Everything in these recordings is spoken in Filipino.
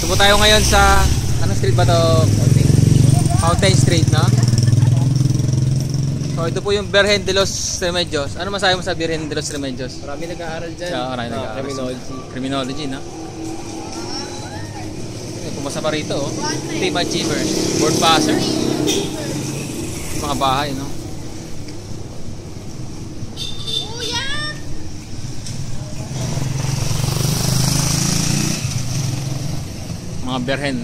Tupo tayo ngayon sa anong street ba to? Fountain Street, no? So ito po yung Virgen de los Remedios. Ano masabi mo sa Virgen de los Remedios? Marami nag-aaral dyan. Marami nag-aaral. Criminology. Criminology, no? Pumasa pa rito, oh. Team Achievers, Board Passers. Mga bahay, no? Mga Virgen.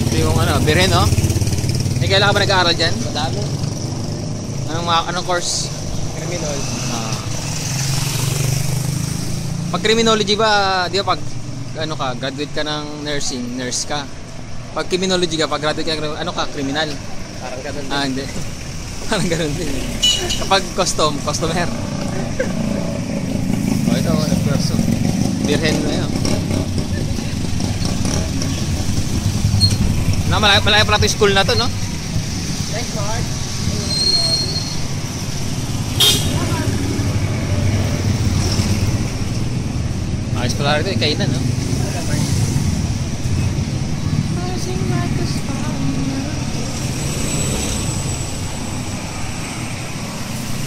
Ito yung ano, Virgen, no? Eh, kailan ka ba nag-aaral dyan? Madami. Anong course? Criminology. Pag criminology ba, di ba pag ano ka, graduate ka ng nursing, nurse ka. Pag criminology ka, pag graduate ka, ano ka, criminal. Parang ganun din. Hindi. Parang ganun din. Kapag customer. Ito, nag-curso. Virgen na yun. Malaki pala ito yung school na to, no? Thanks, Mark. Ayos pala ito, kainan, no?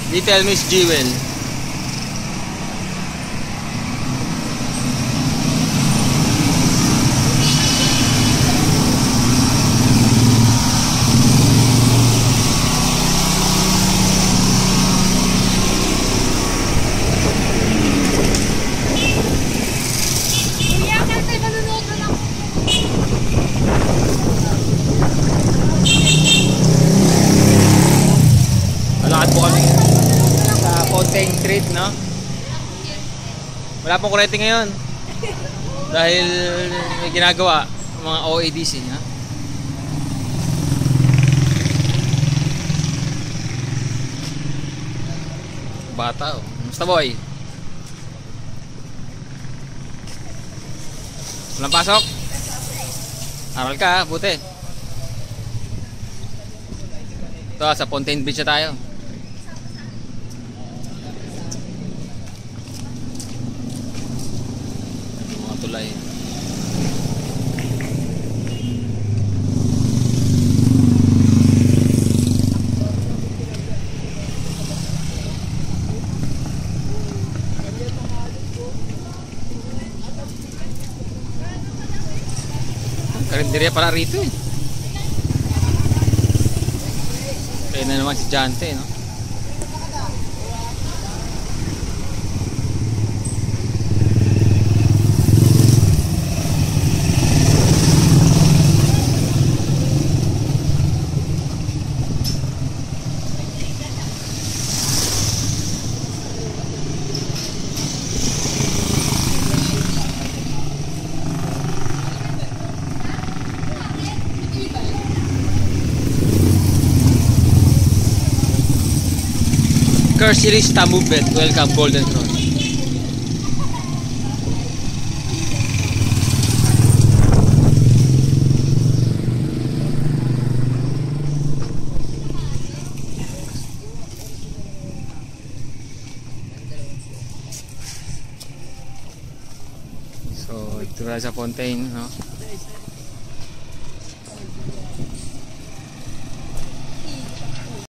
Little Miss Jewel. Malakad po kami sa Fountain Street, no? Wala pong kurete ngayon dahil may ginagawa mga OADC, ha? Bata, oh. Musta, boy? Walang pasok? Aral ka, buti. Ito, sa Fountain Beach na tayo. Mga tulay. Karinderya pala rito, eh. Kaya na naman si Jante, no? Cursilista Movement, welcome Golden Cross. So, ito na sa Fountain, no?